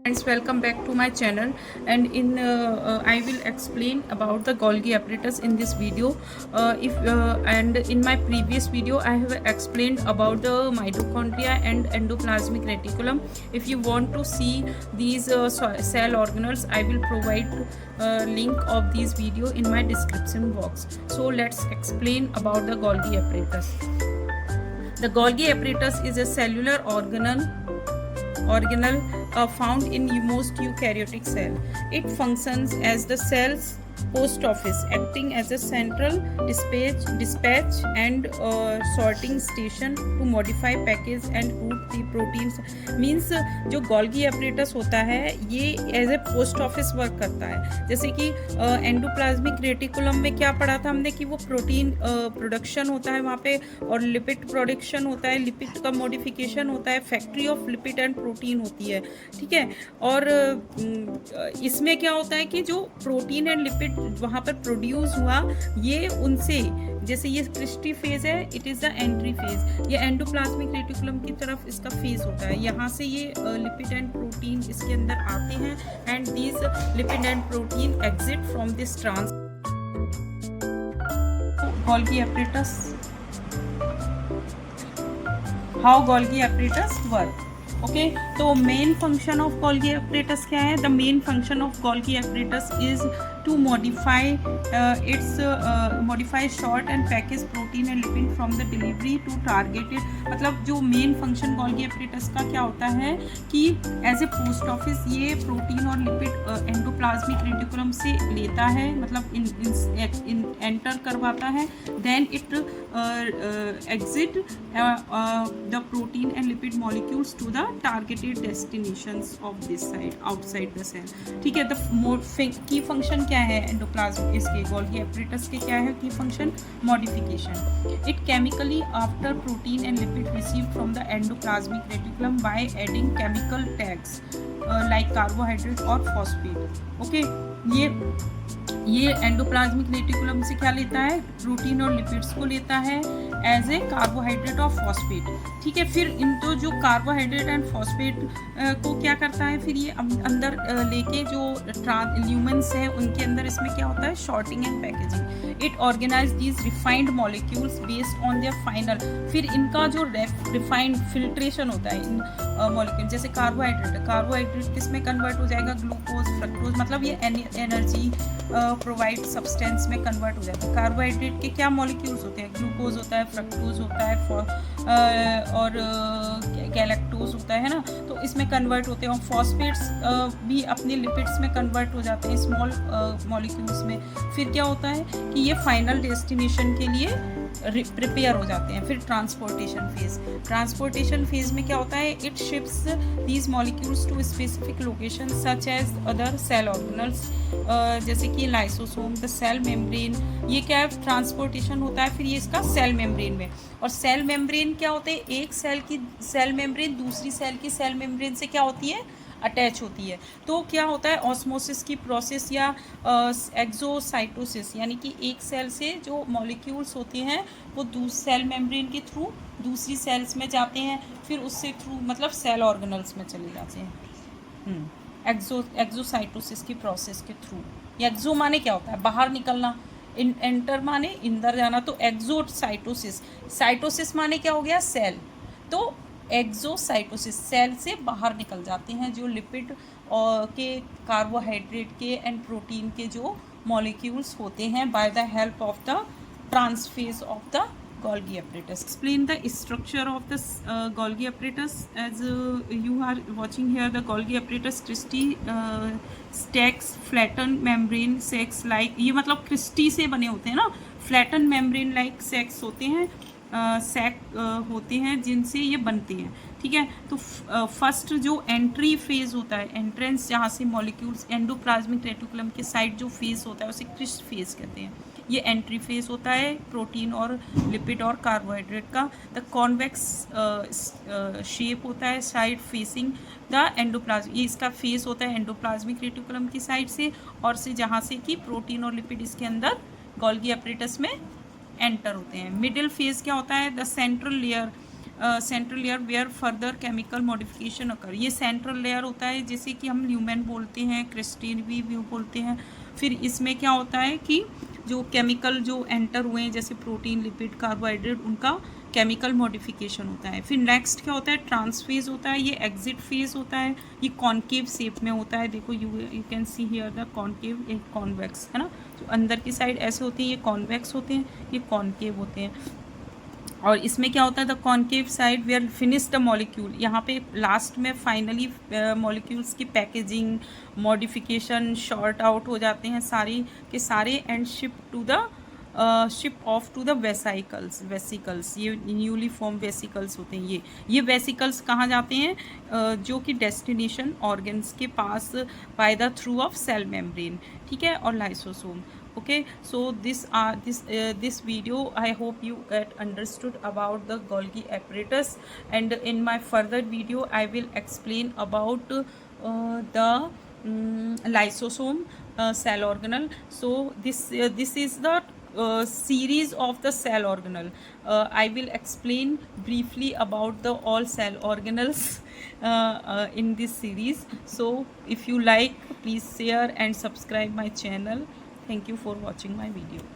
Friends, welcome back to my channel, and I will explain about the Golgi apparatus in this video. And in my previous video I have explained about the mitochondria and endoplasmic reticulum. If you want to see these cell organelles, I will provide link of this video in my description box. So let's explain about the Golgi apparatus. The Golgi apparatus is a cellular organelle found in most eukaryotic cell. It functions as the cell's post office, acting as a central dispatch and sorting station to modify, package and route the proteins. Means जो Golgi apparatus होता है ये as a post office work करता है. जैसे कि endoplasmic reticulum में क्या पढ़ा था हमने कि वो प्रोटीन प्रोडक्शन होता है वहाँ पे, और लिपिड प्रोडक्शन होता है, लिपिड का मॉडिफिकेशन होता है, factory of lipid and protein होती है. ठीक है. और इसमें क्या होता है कि जो प्रोटीन एंड लिपिड वहाँ पर प्रोड्यूस हुआ, ये उनसे, जैसे ये क्रिस्टी फेज है, it is the entry phase. ये एंडोप्लाज्मिक रेटिकुलम की तरफ इसका फेज होता है. यहाँ से ये लिपिड एंड प्रोटीन इसके अंदर आते हैं, and these lipid and protein exit from this trans. Golgi apparatus, how Golgi apparatus work. Okay, तो main function of Golgi apparatus क्या है? The main function of Golgi apparatus is to modify short and package protein and lipid from the delivery to targeted. मतलब जो main function Golgi apparatus का क्या होता है कि एज ए पोस्ट ऑफिस ये प्रोटीन और लिपिड एंडोप्लाज्मिक रेटिकुलम से लेता है, मतलब एंटर करवाता है, then it exit the protein and lipid molecules to the targeted destinations of this side outside the cell. ठीक है. द की फंक्शन क्या है एंडोप्लाज्मिक, इसके गोल्गी एपरेटस के क्या है की function? Modification. It chemically after protein and lipid received from the endoplasmic reticulum by adding chemical tags like carbohydrate और फॉस्फेट. ओके, ये एंडोप्लाज्मिक रेटिकुलम से क्या लेता है? प्रोटीन और लिपिड्स को लेता है एज ए कार्बोहाइड्रेट और फॉस्फेट. ठीक है. फिर इनको जो कार्बोहाइड्रेट एंड फॉस्फेट को क्या करता है, फिर ये अंदर लेके जो ल्यूमेंस हैं उनके अंदर इसमें क्या होता है? Sorting and packaging. It organize these refined molecules based on their final. फिर इनका जो रिफाइंड फिल्ट्रेशन होता है इन मॉलिक्यूल, जैसे कार्बोहाइड्रेट किस में कन्वर्ट हो जाएगा? ग्लूकोज, फ्रक्टोज, मतलब ये एनर्जी प्रोवाइड सब्सटेंस में कन्वर्ट हो जाता है. कार्बोहाइड्रेट के क्या मॉलिक्यूल्स होते हैं? ग्लूकोज होता है, फ्रक्टोज होता है, और गैलेक्टोज होता है ना, तो इसमें कन्वर्ट होते हैं. और फॉस्फेट्स भी अपने लिपिड्स में कन्वर्ट हो जाते हैं स्मॉल मॉलिक्यूल्स में. फिर क्या होता है कि ये फाइनल डेस्टिनेशन के लिए प्रिपेयर हो जाते हैं. फिर ट्रांसपोर्टेशन फेज में क्या होता है? It ships these molecules to specific location such as other cell organelles, जैसे कि लाइसोसोम, द सेल मेम्ब्रेन. ये क्या है? ट्रांसपोर्टेशन होता है. फिर ये इसका सेल मेम्ब्रेन में. और सेल मेम्ब्रेन क्या होते हैं? एक सेल की सेल मेम्ब्रेन दूसरी सेल की सेल मेम्ब्रेन से क्या होती है? अटैच होती है. तो क्या होता है? ऑस्मोसिस की प्रोसेस या एक्सोसाइटोसिस, यानी कि एक सेल से जो मॉलिक्यूल्स होते हैं वो सेल मेम्ब्रेन के थ्रू दूसरी सेल्स में जाते हैं, फिर उससे थ्रू मतलब सेल ऑर्गेनल्स में चले जाते हैं. एक्सोसाइटोसिस की प्रोसेस के थ्रू. एक्सो माने क्या होता है? बाहर निकलना, एंटर माने अंदर जाना, तो एक्सोसाइटोसिस. साइटोसिस माने क्या हो गया? सेल. तो एक्सोसाइटोसिस, सेल से बाहर निकल जाते हैं जो लिपिड और के, कार्बोहाइड्रेट के एंड प्रोटीन के जो मॉलिक्यूल्स होते हैं by the help of the trans phase of the Golgi apparatus. Explain the structure of the Golgi apparatus. As you are watching here, the Golgi apparatus Christie stacks flattened membrane sacs like, ये मतलब Christie से बने होते हैं ना, flatten membrane like सैक्स होते हैं, sac होते हैं जिनसे ये बनते हैं. ठीक है. तो फर्स्ट जो एंट्री फेज होता है, एंट्रेंस जहाँ से मॉलिक्यूल्स एंडोप्लाज्मिक रेटिकुलम के साइड जो फेज होता है उसे क्रिस्ट फेज कहते हैं. ये एंट्री फेज होता है प्रोटीन और लिपिड और कार्बोहाइड्रेट का. द कॉन्वेक्स शेप होता है साइड फेसिंग द एंडोप्लाज्म. ये इसका फेस होता है एंडोप्लाज्मिक रेटिकुलम की साइड से, और से जहाँ से कि प्रोटीन और लिपिड इसके अंदर गोल्गी एपरेटस में एंटर होते हैं. मिडिल फेज क्या होता है? The central layer central layer where further chemical modification occur, ये सेंट्रल लेयर होता है जैसे कि हम ल्यूमेन बोलते हैं, क्रिस्टीन भी बोलते हैं। फिर इसमें क्या होता है कि जो केमिकल जो एंटर हुए हैं जैसे प्रोटीन, लिपिड, कार्बोहाइड्रेट, उनका केमिकल मॉडिफिकेशन होता है। फिर नेक्स्ट क्या होता है, ट्रांसफेज होता है, ये एग्जिट फेज होता है, ये कॉन्केव शेप में होता है। देखो you can see here the concave and convex, है ना। तो अंदर की साइड ऐसे होती है, ये कॉन्वेक्स होते हैं, ये कॉन्केव होते हैं। और इसमें क्या होता है, the concave side where finish the molecule, यहाँ पे लास्ट में फाइनली मॉलिक्यूल्स की पैकेजिंग, मॉडिफिकेशन, शॉर्ट आउट हो जाते हैं सारी के सारे, and ship off to the vesicles, ये न्यूली फॉर्म वेसिकल्स होते हैं। ये वेसिकल्स कहाँ जाते हैं, जो कि डेस्टिनेशन ऑर्गन्स के पास by the through of cell membrane, ठीक है, और lysosome. Okay, so this video, I hope you get understood about the Golgi apparatus, and in my further video I will explain about the lysosome cell organelle. So this is the series of the cell organelle. I will explain briefly about the all cell organelles in this series. So if you like, please share and subscribe my channel. Thank you for watching my video.